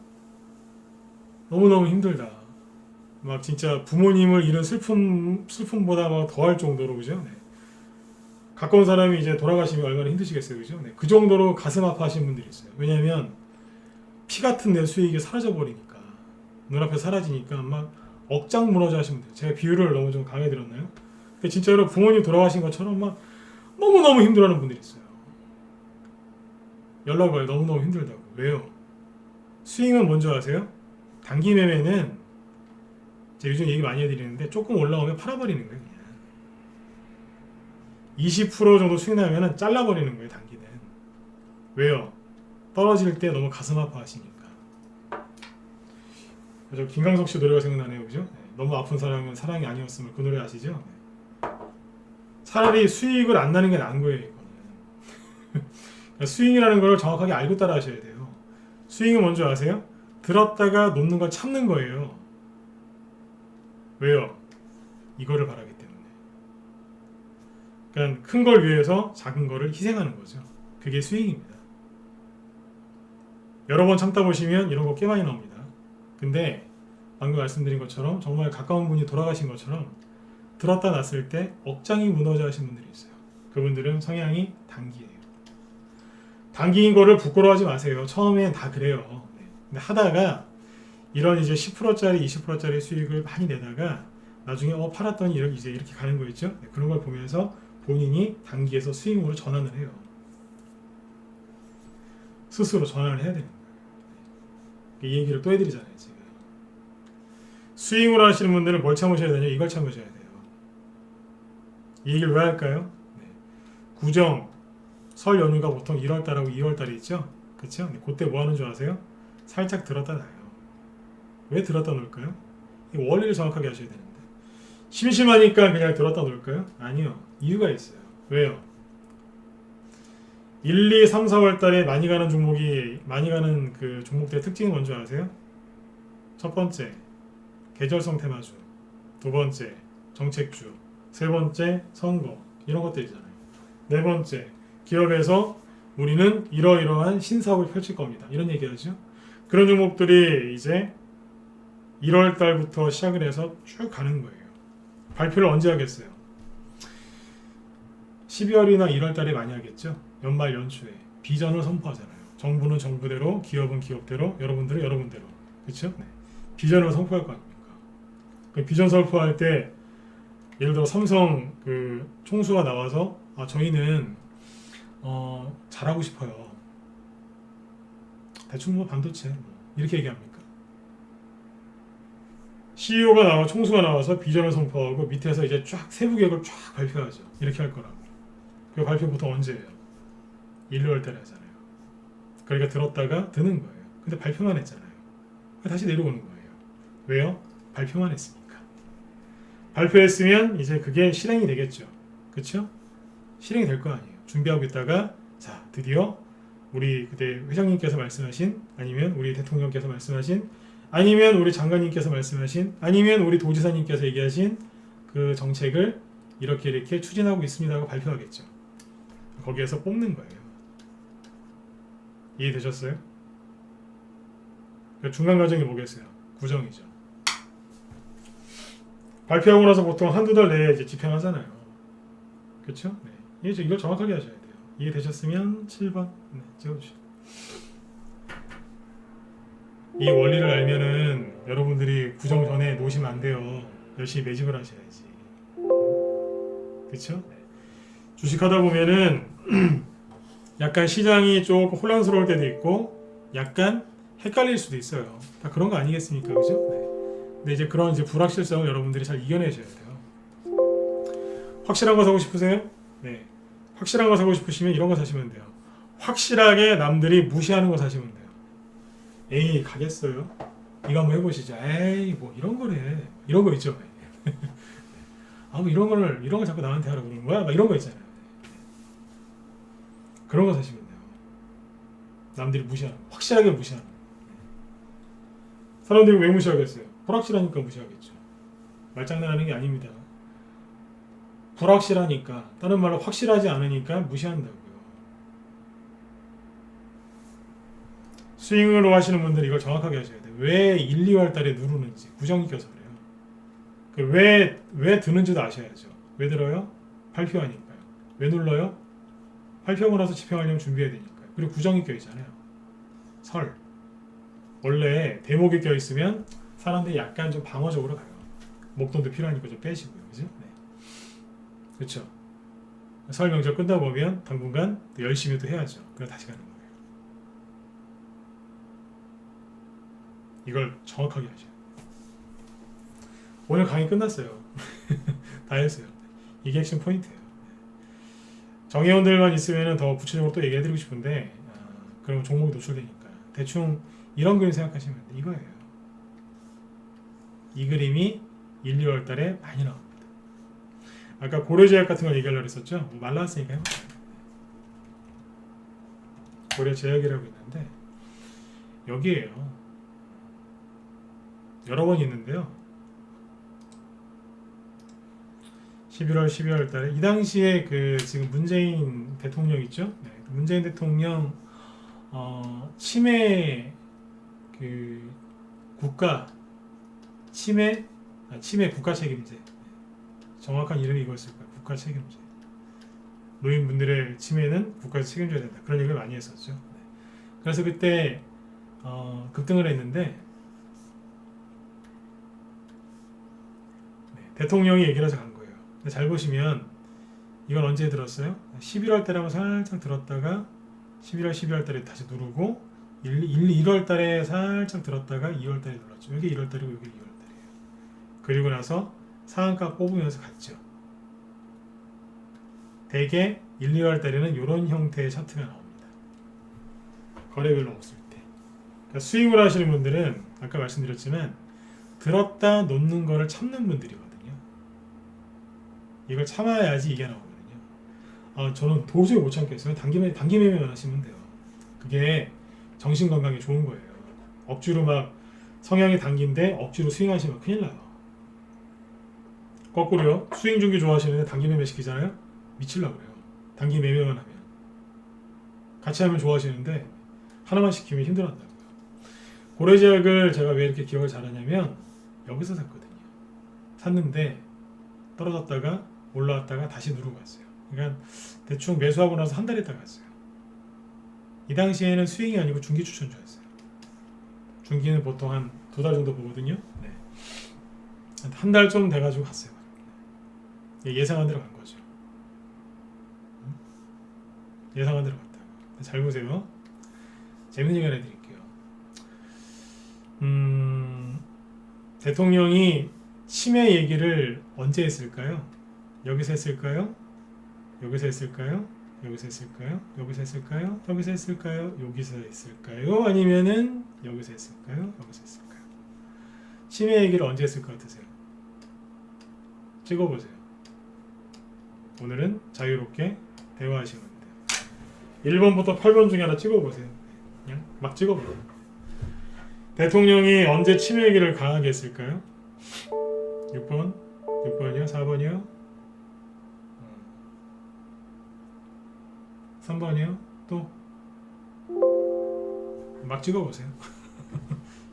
너무너무 힘들다. 막 진짜 부모님을 잃은 슬픔보다 막 더할 정도로, 그죠? 네. 가까운 사람이 이제 돌아가시면 얼마나 힘드시겠어요, 그죠? 네. 그 정도로 가슴 아파하시는 분들이 있어요. 왜냐하면 피 같은 내 수익이 사라져 버리니까, 눈앞에 사라지니까 막 억장 무너져 하시면 돼요. 제가 비유를 너무 좀 강하게 들었나요? 근데 진짜로 부모님 돌아가신 것처럼 막 너무너무 힘들어하는 분들이 있어요. 연락 와요. 너무너무 힘들다고. 왜요? 스윙은 뭔지 아세요? 단기 매매는 제가 요즘 얘기 많이 해드리는데 조금 올라오면 팔아버리는 거예요. 그냥 20% 정도 수익 나면 잘라버리는 거예요. 단기는. 왜요? 떨어질 때 너무 가슴 아파하시니까. 저 김광석 씨 노래가 생각나네요. 그죠? 네. 너무 아픈 사랑은 사랑이 아니었음을, 그 노래 아시죠? 네. 차라리 수익을 안 나는 게 나은 거예요. 이거는. 스윙이라는 걸 정확하게 알고 따라 하셔야 돼요. 스윙은 뭔지 아세요? 들었다가 놓는 걸 참는 거예요. 왜요? 이거를 바라기 때문에. 그러니까 큰 걸 위해서 작은 거를 희생하는 거죠. 그게 스윙입니다. 여러 번 참다 보시면 이런 거 꽤 많이 나옵니다. 근데 방금 말씀드린 것처럼 정말 가까운 분이 돌아가신 것처럼 들었다 놨을 때 억장이 무너져 하신 분들이 있어요. 그분들은 성향이 단기예요. 단기인 거를 부끄러워하지 마세요. 처음엔 다 그래요. 근데 하다가 이런 이제 10%짜리, 20%짜리 수익을 많이 내다가 나중에 팔았더니 이제 이렇게 가는 거 있죠? 그런 걸 보면서 본인이 단기에서 스윙으로 전환을 해요. 스스로 전환을 해야 되는 거예요. 이 얘기를 또 해드리잖아요, 지금. 스윙으로 하시는 분들은 뭘 참으셔야 되냐? 이걸 참으셔야 돼요. 이 얘기를 왜 할까요? 구정, 설 연휴가 보통 1월달하고 2월달에 있죠? 그쵸? 그때 뭐 하는 줄 아세요? 살짝 들었다 놔요. 왜 들었다 놓을까요? 이 원리를 정확하게 하셔야 되는데. 심심하니까 그냥 들었다 놓을까요? 아니요. 이유가 있어요. 왜요? 1, 2, 3, 4월 달에 많이 가는 그 종목들의 특징이 뭔지 아세요? 첫 번째, 계절성 테마주. 두 번째, 정책주. 세 번째, 선거. 이런 것들이잖아요. 네 번째, 기업에서 우리는 이러이러한 신사업을 펼칠 겁니다. 이런 얘기하죠. 그런 종목들이 이제 1월 달부터 시작을 해서 쭉 가는 거예요. 발표를 언제 하겠어요? 12월이나 1월 달에 많이 하겠죠. 연말 연초에 비전을 선포하잖아요. 정부는 정부대로, 기업은 기업대로, 여러분들은 여러분대로. 그렇죠? 네. 비전을 선포할 거 아닙니까? 그 비전 선포할 때 예를 들어 삼성 그 총수가 나와서 저희는 잘하고 싶어요. 대충 뭐 반도체 이렇게 얘기합니까? CEO가 나와 총수가 나와서 비전을 선포하고 밑에서 이제 쫙 세부 계획을 쫙 발표하죠. 이렇게 할 거라고. 그 발표 보통 언제예요? 1, 2월 달에 하잖아요. 그러니까 들었다가 드는 거예요. 근데 발표만 했잖아요. 다시 내려오는 거예요. 왜요? 발표만 했으니까. 발표했으면 이제 그게 실행이 되겠죠. 그렇죠? 실행이 될 거 아니에요. 준비하고 있다가 자 드디어 우리 그때 회장님께서 말씀하신 아니면 우리 대통령께서 말씀하신 아니면 우리 장관님께서 말씀하신 아니면 우리 도지사님께서 얘기하신 그 정책을 이렇게 추진하고 있습니다 하고 발표하겠죠. 거기에서 뽑는 거예요. 이해되셨어요? 중간 과정이 뭐겠어요? 구정이죠. 발표하고 나서 보통 한두 달 내에 이제 집행하잖아요. 그렇죠? 네. 이걸 정확하게 하셔야 돼요. 이해되셨으면 7번 찍어주시고 이 원리를 알면은 여러분들이 구정 전에 놓으시면 안 돼요. 열심히 매집을 하셔야지. 그렇죠? 네. 주식하다 보면은 약간 시장이 조금 혼란스러울 때도 있고 약간 헷갈릴 수도 있어요. 다 그런 거 아니겠습니까? 그죠? 네. 근데 이제 그런 불확실성을 여러분들이 잘 이겨내셔야 돼요. 확실한 거 사고 싶으세요? 네. 확실한 거 사고 싶으시면 이런 거 사시면 돼요. 확실하게 남들이 무시하는 거 사시면 돼요. 에이 가겠어요? 이거 한번 해보시죠. 에이 뭐 이런 거래. 이런 거 있죠. 뭐 이런 걸 자꾸 나한테 하라고 그러는 거야? 막 이런 거 있잖아요. 그런 거 사시면 돼요. 남들이 무시하는 거. 확실하게 무시하는 거. 사람들이 왜 무시하겠어요? 불확실하니까 무시하겠죠. 말장난하는 게 아닙니다. 불확실하니까, 다른 말로 확실하지 않으니까 무시한다고요. 스윙으로 하시는 분들이 이걸 정확하게 하셔야 돼요. 왜 1, 2월 달에 누르는지 구정이 껴서 그래요. 왜 드는지도 아셔야죠. 왜 들어요? 발표하니까요. 왜 눌러요? 발표하고 나서 집행하려면 준비해야 되니까요. 그리고 구정이 껴있잖아요. 설. 원래 대목이 껴있으면 사람들이 약간 좀 방어적으로 가요. 목돈도 필요하니까 좀 빼시고요. 그죠? 네. 그렇죠. 설 명절 끝나고 보면 당분간 또 열심히 또 해야죠. 그럼 다시 가는 거예요. 이걸 정확하게 하셔요. 오늘 강의 끝났어요. 다 했어요. 이게 핵심 포인트예요. 정회원들만 있으면 더 구체적으로 또 얘기해드리고 싶은데 그러면 종목이 노출되니까 대충 이런 그림 생각하시면 돼. 이거예요. 이 그림이 1, 2월 달에 많이 나옵니다. 아까 고려제약 같은 걸 얘기하려고 했었죠. 말라왔으니까 해볼게요. 고려제약이라고 있는데 여기에요. 여러 번 있는데요. 11월, 12월 달에 이 당시에 그 지금 문재인 대통령 있죠? 네, 문재인 대통령 치매 그 국가 치매 국가 책임제 정확한 이름이 이거였을 거예요. 국가 책임제 노인분들의 치매는 국가에서 책임져야 된다. 그런 얘기를 많이 했었죠. 네. 그래서 그때 급등을 했는데 대통령이 얘기를 해서 간 거예요. 근데 잘 보시면 이건 언제 들었어요? 11월 달에 한번 살짝 들었다가 11월, 12월 달에 다시 누르고 1월 달에 살짝 들었다가 2월 달에 눌렀죠. 여기 1월 달이고 여기 2월 달이에요. 그리고 나서 상한가 뽑으면서 갔죠. 대개 1, 2월 달에는 이런 형태의 차트가 나옵니다. 거래별로 없을 때. 그러니까 스윙을 하시는 분들은 아까 말씀드렸지만 들었다 놓는 거를 참는 분들이거든요. 이걸 참아야지 이게 나오거든요. 저는 도저히 못 참겠어요. 단기 매매만 하시면 돼요. 그게 정신 건강에 좋은 거예요. 억지로 막 성향이 단기인데 억지로 스윙하시면 큰일 나요. 거꾸로요. 스윙 중기 좋아하시는데 단기 매매 시키잖아요. 미치려고 그래요. 단기 매매만 하면. 같이 하면 좋아하시는데 하나만 시키면 힘들어한다고요. 고래제약을 제가 왜 이렇게 기억을 잘하냐면 여기서 샀거든요. 샀는데 떨어졌다가 올라왔다가 다시 누르고 갔어요. 그러니까 대충 매수하고 나서 한 달 있다 갔어요. 이 당시에는 스윙이 아니고 중기 추천주였어요. 중기는 보통 한 2달 정도 보거든요. 네. 한 달 좀 돼가지고 갔어요. 예상한 대로 간 거죠. 예상한 대로 갔다. 잘 보세요. 재밌는 얘기 하나 해드릴게요. 대통령이 치매 얘기를 언제 했을까요? 여기서 했을까요? 여기서 했을까요? 여기서 했을까요? 여기서 했을까요? 여기서 했을까요? 여기서 했을까요? 아니면은 여기서 했을까요? 여기서 했을까요? 치매 얘기를 언제 했을 것 같으세요? 찍어보세요. 오늘은 자유롭게 대화하시면 돼요. 1번부터 8번 중에 하나 찍어보세요. 그냥 막 찍어보세요. 대통령이 언제 치매 얘기를 강하게 했을까요? 6번? 6번이요? 4번이요? 3번이요? 또? 막 찍어보세요.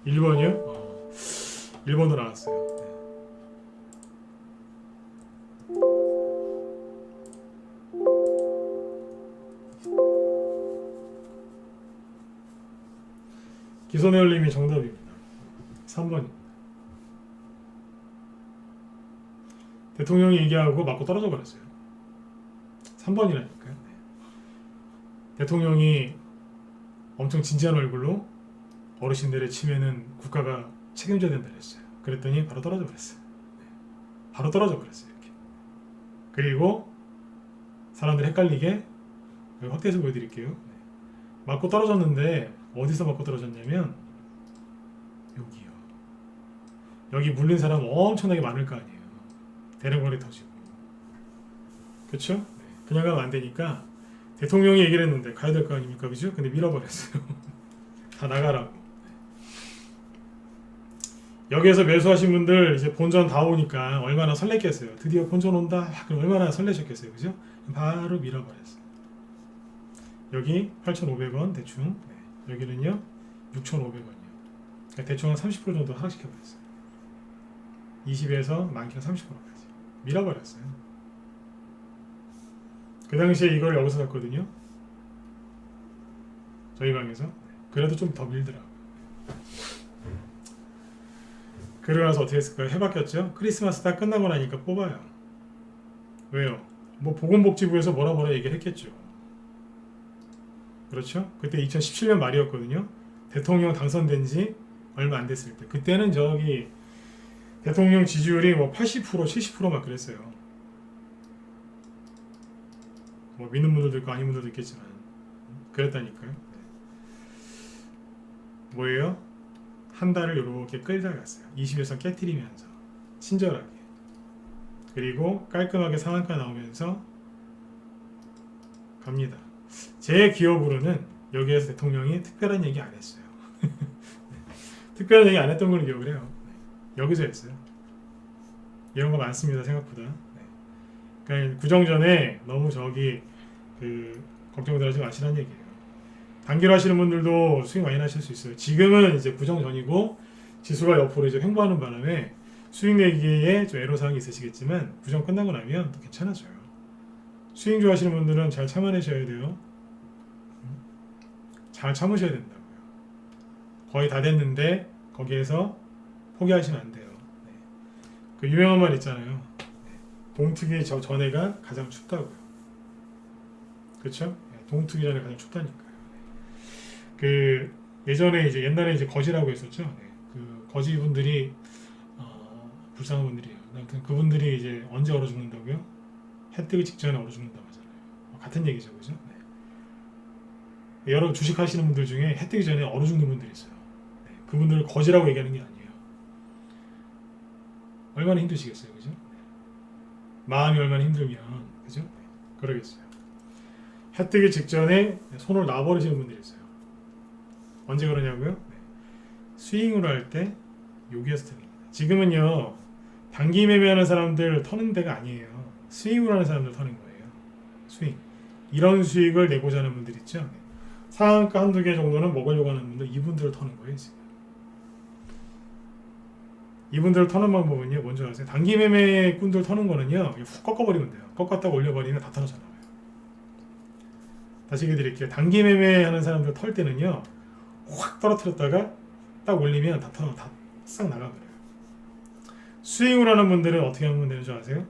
1번이요? 1번으로 나왔어요. 기선회올림이 정답입니다. 3번입니다. 대통령이 얘기하고 맞고 떨어져 버렸어요. 3번이라니까요. 대통령이 엄청 진지한 얼굴로 어르신들의 치매는 국가가 책임져야 된다 그랬어요. 그랬더니 바로 떨어져 버렸어요. 바로 떨어져 버렸어요. 이렇게. 그리고 사람들 헷갈리게 확대해서 보여드릴게요. 맞고 떨어졌는데 어디서 맞고 떨어졌냐면 여기요. 여기 물린 사람 엄청나게 많을 거 아니에요. 대량거래 터지고. 그렇죠? 그냥 가면 안 되니까 대통령이 얘기를 했는데 가야 될 거 아닙니까? 그죠? 근데 밀어버렸어요. 다 나가라고. 여기에서 매수하신 분들 이제 본전 다 오니까 얼마나 설렜겠어요. 드디어 본전 온다. 그럼 얼마나 설레셨겠어요. 그죠? 바로 밀어버렸어요. 여기 8,500원 대충. 여기는요 6,500원이요. 그러니까 대충 한 30% 정도 하락시켜버렸어요. 20에서 많게는 30%까지 밀어버렸어요. 그 당시에 이걸 여기서 샀거든요. 저희 방에서. 그래도 좀 더 밀더라고요. 그러고 나서 어떻게 했을까요? 해바뀌었죠. 크리스마스 딱 끝나고 나니까 뽑아요. 왜요? 뭐 보건복지부에서 뭐라 얘기를 했겠죠. 그렇죠? 그때 2017년 말이었거든요. 대통령 당선된 지 얼마 안 됐을 때. 그때는 저기 대통령 지지율이 뭐 80%, 70% 막 그랬어요. 뭐 믿는 분들도 있고 아닌 분들도 있겠지만 그랬다니까요. 뭐예요? 한 달을 이렇게 끌다 갔어요. 20에서 깨트리면서 친절하게. 그리고 깔끔하게 상한가 나오면서 갑니다. 제 기억으로는 여기에서 대통령이 특별한 얘기 안 했어요. 특별한 얘기 안 했던 걸로 기억을 해요. 여기서 했어요. 이런 거 많습니다. 생각보다. 그러니까 구정 전에 너무 걱정들 하지 마시라는 얘기예요. 단기로 하시는 분들도 수익 많이 나실 수 있어요. 지금은 이제 구정 전이고 지수가 옆으로 이제 횡보하는 바람에 수익 내기에 좀 애로사항이 있으시겠지만 구정 끝나고 나면 또 괜찮아져요. 수익 좋아하시는 분들은 잘 참아내셔야 돼요. 잘 참으셔야 된다고요. 거의 다 됐는데 거기에서 포기하시면 안 돼요. 그 유명한 말 있잖아요. 동트기 전에가 가장 춥다고요. 그렇죠? 동트기 전에 가장 춥다니까요. 예전에 옛날에 거지라고 했었죠. 그 거지 분들이 불쌍한 분들이에요. 아무튼 그분들이 이제 언제 얼어 죽는다고요? 해 뜨기 직전에 얼어 죽는다고 하잖아요. 같은 얘기죠, 그죠? 여러 주식 하시는 분들 중에 해 뜨기 전에 얼어 죽는 분들이 있어요. 그분들을 거지라고 얘기하는 게 아니에요. 얼마나 힘드시겠어요, 그죠? 마음이 얼마나 힘들면, 그죠? 그러겠어요. 해 뜨기 직전에 손을 놔버리시는 분들이 있어요. 언제 그러냐고요? 스윙으로 할 때 여기에서 탑니다. 지금은요 단기 매매하는 사람들 터는 데가 아니에요. 스윙으로 하는 사람들 터는 거예요. 스윙. 이런 수익을 내고자 하는 분들 있죠. 상한가 한두 개 정도는 먹으려고 하는 분들, 이분들을 터는 거예요. 지금. 이분들을 터는 방법은요 뭔지 아세요? 단기 매매 꾼들 터는 거는요 훅 꺾어버리면 돼요. 꺾었다가 올려버리면 다 떨어져 나와요. 다시 얘기해 드릴게요. 단기 매매 하는 사람들 털 때는요, 확 떨어뜨렸다가 딱 올리면 다 싹 나가버려요. 스윙을 하는 분들은 어떻게 하면 되는 줄 아세요?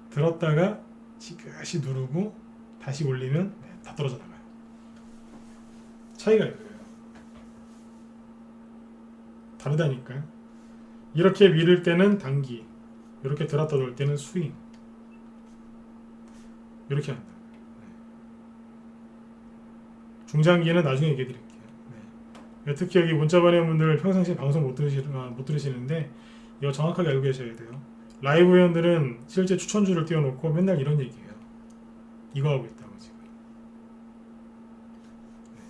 들었다가 지그시 누르고 다시 올리면 다 떨어져 나가요. 차이가 이거예요. 다르다니까요. 이렇게 밀을 때는 단기, 이렇게 들었다 놓을 때는 스윙. 이렇게 한다. 중장기는 나중에 얘기해 드릴게요. 네. 특히 여기 문자 보내는 분들 평상시에 방송 못 들으시는데 이거 정확하게 알고 계셔야 돼요. 라이브 회원들은 실제 추천주를 띄워놓고 맨날 이런 얘기해요. 이거 하고 있다고 지금. 네.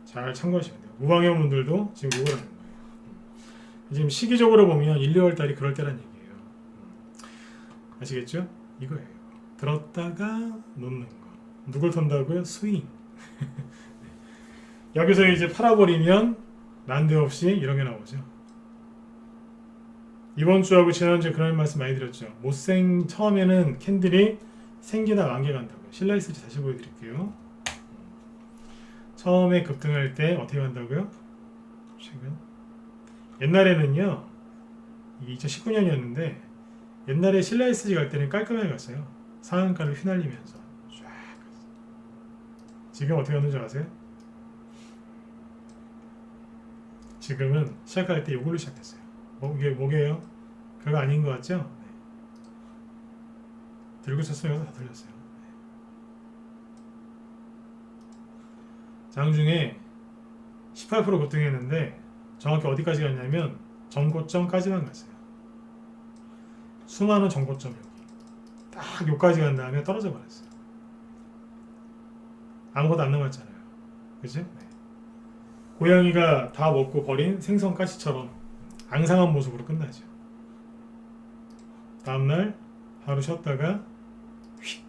잘 참고하시면 돼요. 무방회원분들도 지금 이걸 하는 거예요. 지금 시기적으로 보면 1, 2월 달이 그럴 때란 얘기예요. 아시겠죠? 이거예요. 들었다가 놓는 거. 누굴 턴다고요? 스윙. 여기서 이제 팔아버리면 난데없이 이런 게 나오죠. 이번 주하고 지난주에 그런 말씀 많이 드렸죠. 처음에는 캔들이 생기다 만개 간다고요. 실라이스지 다시 보여드릴게요. 처음에 급등할 때 어떻게 간다고요? 최근 옛날에는요, 2019년이었는데 옛날에 실라이스지 갈 때는 깔끔하게 갔어요. 상한가를 휘날리면서 쫙 갔어요. 지금 어떻게 가는지 아세요? 지금은 시작할 때 이걸로 시작했어요. 이게 뭐게요? 별거 아닌 것 같죠? 네. 들고 쳤으면 다 들렸어요. 네. 장중에 18% 급등했는데 정확히 어디까지 갔냐면 전고점까지만 갔어요. 수많은 전고점 여기 딱 여기까지 간 다음에 떨어져 버렸어요. 아무것도 안 남았잖아요. 그치? 네. 고양이가 다 먹고 버린 생선가시처럼 앙상한 모습으로 끝나죠. 다음날 하루 쉬었다가 휙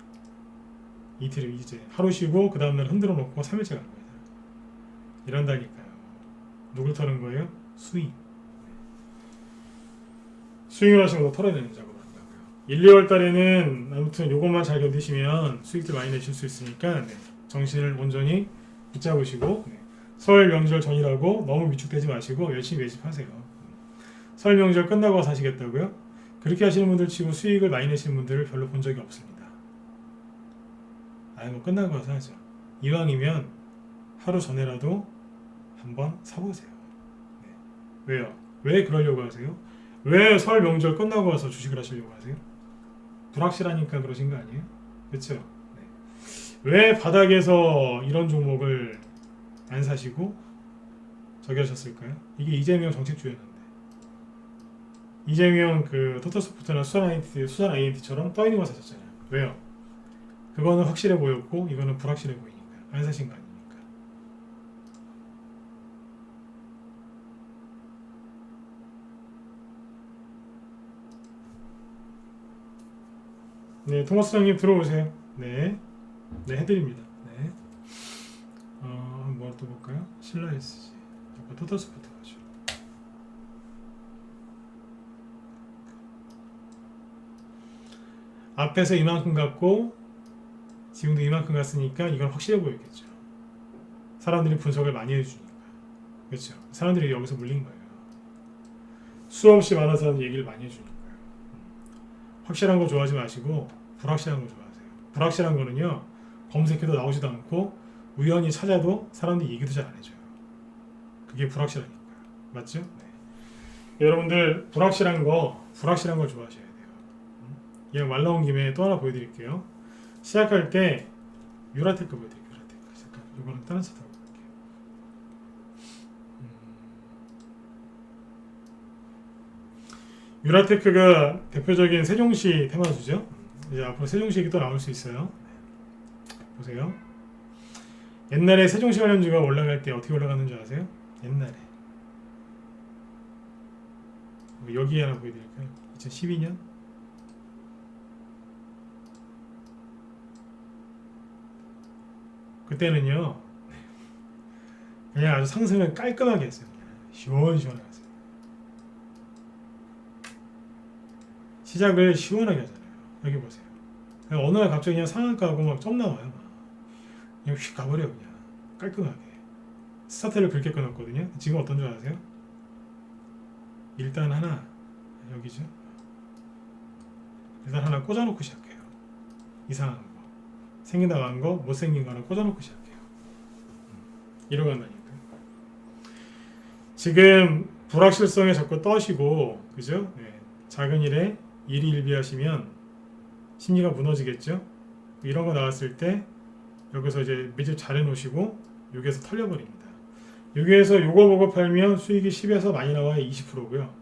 이틀 이제 하루 쉬고 그 다음날 흔들어 놓고 3일째 간 거예요. 이런다니까요. 누굴 털은 거예요? 스윙. 스윙을 하시고 털어내는 작업을 한다고요. 1, 2월 달에는 아무튼 요것만 잘 견디시면 수익들 많이 내실 수 있으니까 네. 정신을 온전히 붙잡으시고 네. 설 명절 전이라고 너무 위축되지 마시고 열심히 매집하세요. 설 명절 끝나고 사시겠다고요? 그렇게 하시는 분들 치고 수익을 많이 내시는 분들을 별로 본 적이 없습니다. 뭐 끝나고 와서 하죠. 이왕이면 하루 전에라도 한번 사보세요. 네. 왜요? 왜 그러려고 하세요? 왜 설 명절 끝나고 와서 주식을 하시려고 하세요? 불확실하니까 그러신 거 아니에요? 그렇죠? 네. 왜 바닥에서 이런 종목을 안 사시고 저기 하셨을까요? 이게 이재명 정책주였는데 이재명 그 토토스포트나 수산 INT처럼 떠있는 거 사셨잖아요. 왜요? 그거는 확실해 보였고 이거는 불확실해 보이니까 안 사신 거 아닙니까? 네, 토마스장님 들어오세요. 네, 네 해드립니다. 네. 뭐 또 볼까요? 신라SG 아까 토토스포트 가죠. 앞에서 이만큼 갔고 지금도 이만큼 갔으니까 이건 확실해 보였겠죠. 사람들이 분석을 많이 해주니까. 그렇죠. 사람들이 여기서 물린 거예요. 수없이 많은 사람들이 얘기를 많이 해주니까요. 확실한 거 좋아하지 마시고 불확실한 거 좋아하세요. 불확실한 거는요, 검색해도 나오지도 않고 우연히 찾아도 사람들이 얘기도 잘 안 해줘요. 그게 불확실하니까요. 맞죠? 네. 여러분들 불확실한 걸 좋아하셔야 돼요. 그냥 말 나온 김에 또 하나 보여드릴게요. 시작할 때 유라테크 보여드릴게요. 유라테크. 잠깐 이거는 다른 차트 하고 볼게요. 유라테크가 대표적인 세종시 테마주죠. 이제 앞으로 세종시 얘기 또 나올 수 있어요. 보세요. 옛날에 세종시 관련주가 올라갈 때 어떻게 올라가는 줄 아세요? 옛날에 여기 하나 보여드릴까요? 2012년 그때는요 그냥 아주 상승을 깔끔하게 했어요. 시원시원하게 했어요. 시작을 시원하게 하잖아요. 여기 보세요. 어느 날 갑자기 그냥 상한가하고 막 점 나와요. 그냥 휙 가버려 그냥 깔끔하게. 스타트를 그렇게 끊었거든요. 지금 어떤 줄 아세요? 일단 하나 여기죠. 일단 하나 꽂아놓고 시작해요. 이상한 거, 생긴 나간 거, 못생긴 거 하나 꽂아놓고 시작해요. 이러고 한다니까. 지금 불확실성에 자꾸 떠시고, 그죠? 네. 작은 일에 일희일비하시면 심리가 무너지겠죠? 이런 거 나왔을 때 여기서 이제 매집 잘 해놓으시고 여기에서 털려버립니다. 여기에서 요거 보고 팔면 수익이 10에서 많이 나와야 20%고요.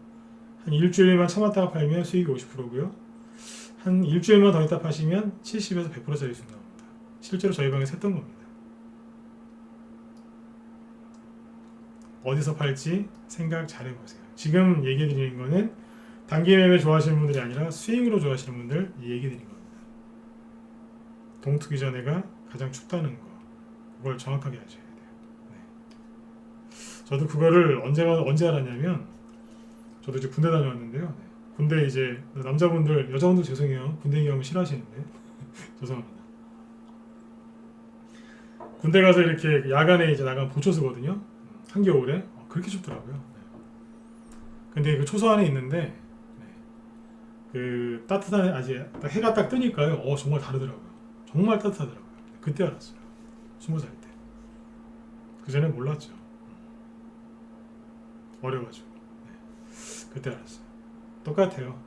한 일주일만 참았다가 팔면 수익이 50%고요. 한 일주일만 더 있다 파시면 70에서 100%짜리 수익 나옵니다. 실제로 저희 방에서 했던 겁니다. 어디서 팔지 생각 잘 해보세요. 지금 얘기 드리는 거는 단기 매매 좋아하시는 분들이 아니라 스윙으로 좋아하시는 분들 얘기 드리는 겁니다. 동투기 전에가 가장 춥다는 거, 그걸 정확하게 아셔야 돼요. 네. 저도 그거를 언제 알았냐면, 저도 이제 군대 다녀왔는데요. 네. 군대 이제 남자분들, 여자분들 죄송해요. 군대 얘기하면 싫어하시는데 죄송합니다. 군대 가서 이렇게 야간에 이제 나가면 보초 쓰거든요. 한겨울에 그렇게 춥더라고요. 네. 근데 그 초소 안에 있는데 네. 그 따뜻한 아직 해가 딱 뜨니까요. 정말 다르더라고요. 정말 따뜻하더라고요. 그때 알았어요. 20살 때. 그 전에 몰랐죠. 어려가지고. 네. 그때 알았어요. 똑같아요.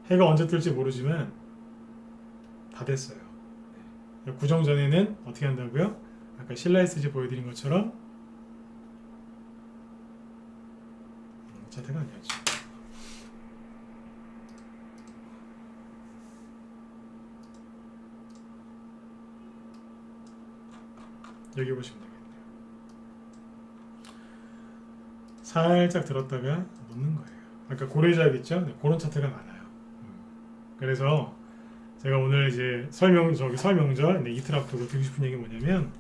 해가 언제 뜰지 모르지만 다 됐어요. 네. 구정 전에는 어떻게 한다고요? 아까 실라이스지 보여드린 것처럼 차트가 아니었죠. 여기 보시면 되겠네요. 살짝 들었다가 놓는 거예요. 아까 고래작 있죠? 네, 그런 차트가 많아요. 그래서 제가 오늘 이제 설 명절 네, 이틀 앞두고 드리고 싶은 얘기 뭐냐면,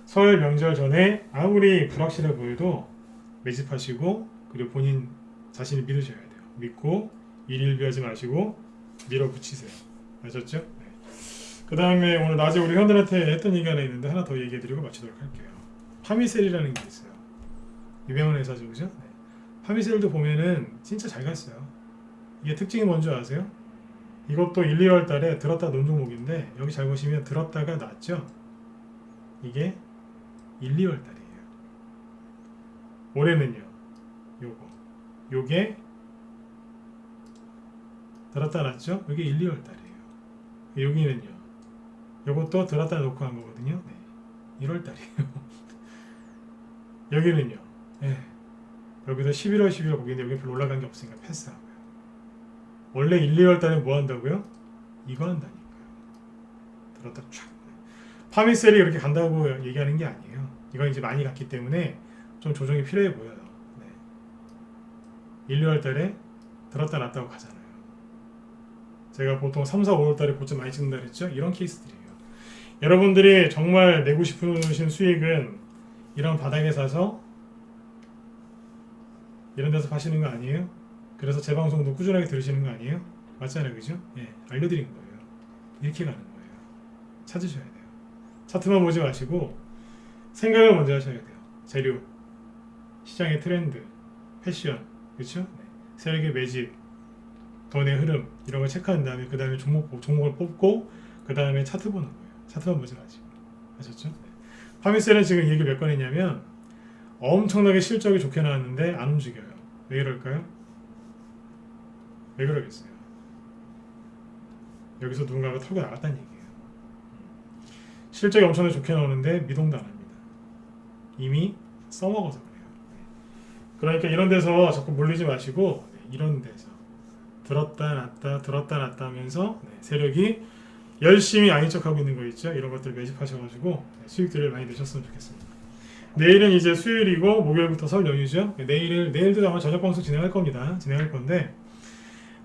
설 명절 전에 아무리 불확실해 보여도 매집하시고, 그리고 본인 자신을 믿으셔야 돼요. 믿고 일일비하지 마시고 밀어붙이세요. 아셨죠? 네. 그 다음에 오늘 낮에 우리 현들한테 했던 얘기 하나 있는데 하나 더 얘기해드리고 마치도록 할게요. 파미셀이라는 게 있어요. 유명한 회사죠, 그죠? 네. 파미셀도 보면은 진짜 잘 갔어요. 이게 특징이 뭔지 아세요? 이것도 1, 2월 달에 들었다 놓은 종목인데, 여기 잘 보시면 들었다가 났죠? 이게 1, 2월 달이에요. 올해는요, 요게 들었다 놨죠? 이게 1, 2월 달이에요. 여기는요, 요것도 들었다 놓고 한 거거든요. 네. 1월 달이에요. 여기는요, 네. 여기서 11월, 12월 보기인데 여기 별로 올라간 게 없으니까 패스하고요. 원래 1, 2월 달에 뭐 한다고요? 이거 한다니까요. 들었다 촥. 파미셀이 그렇게 간다고 얘기하는 게 아니에요. 이건 이제 많이 갔기 때문에 좀 조정이 필요해 보여요. 1, 2월 달에 들었다 놨다고 가잖아요. 제가 보통 3, 4, 5월 달에 고점 많이 찍는다 그랬죠? 이런 케이스들이에요. 여러분들이 정말 내고 싶으신 수익은 이런 바닥에 사서 이런 데서 파시는 거 아니에요? 그래서 제 방송도 꾸준하게 들으시는 거 아니에요? 맞잖아요, 그죠? 예, 알려드린 거예요. 이렇게 가는 거예요. 찾으셔야 돼요. 차트만 보지 마시고 생각을 먼저 하셔야 돼요. 재료, 시장의 트렌드, 패션, 그렇죠? 네. 세력의 매집, 돈의 흐름 이런 걸 체크한 다음에 그 다음에 종목을 뽑고 그 다음에 차트 보는 거예요. 차트만 보지 마시고. 아셨죠? 네. 파미셀은 지금 얘기 몇 건 했냐면 엄청나게 실적이 좋게 나왔는데 안 움직여요. 왜 이럴까요? 왜 그러겠어요? 여기서 누군가가 털고 나갔다는 얘기예요. 실적이 엄청나게 좋게 나오는데 미동도 안 합니다. 이미 써먹어서 그래요. 그러니까 이런 데서 자꾸 몰리지 마시고 이런 데서 들었다 놨다 하면서 세력이 열심히 아닌 척하고 있는 거 있죠. 이런 것들 매집하셔가지고 수익들을 많이 내셨으면 좋겠습니다. 내일은 이제 수요일이고 목요일부터 설 연휴죠. 내일도 아마 저녁 방송 진행할 건데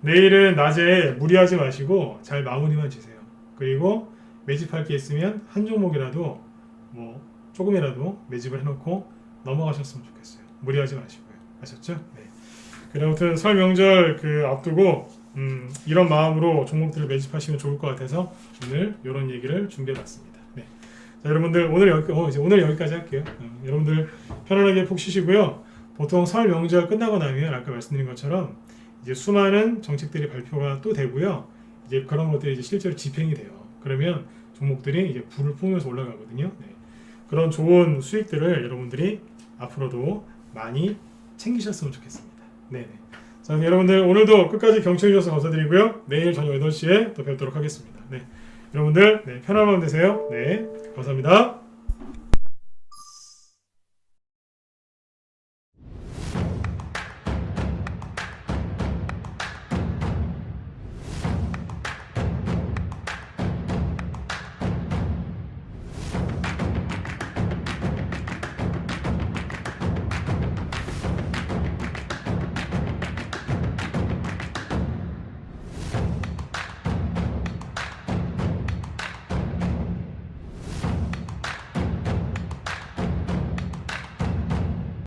내일은 낮에 무리하지 마시고 잘 마무리만 지세요. 그리고 매집할 게 있으면 한 종목이라도 뭐 조금이라도 매집을 해놓고 넘어가셨으면 좋겠어요. 무리하지 마시고요. 아셨죠? 네. 그래 아무튼 설 명절 앞두고 이런 마음으로 종목들을 매집하시면 좋을 것 같아서 오늘 이런 얘기를 준비해봤습니다. 네. 자, 여러분들 오늘 여기까지 할게요. 여러분들 편안하게 푹 쉬시고요. 보통 설 명절 끝나고 나면 아까 말씀드린 것처럼 이제 수많은 정책들이 발표가 또 되고요. 이제 그런 것들이 이제 실제로 집행이 돼요. 그러면 종목들이 이제 불을 뿜으면서 올라가거든요. 네. 그런 좋은 수익들을 여러분들이 앞으로도 많이 챙기셨으면 좋겠습니다. 네. 자, 여러분들 오늘도 끝까지 경청해 주셔서 감사드리고요. 내일 저녁 8시에 또 뵙도록 하겠습니다. 네. 여러분들 편안한 밤 되세요. 네. 감사합니다.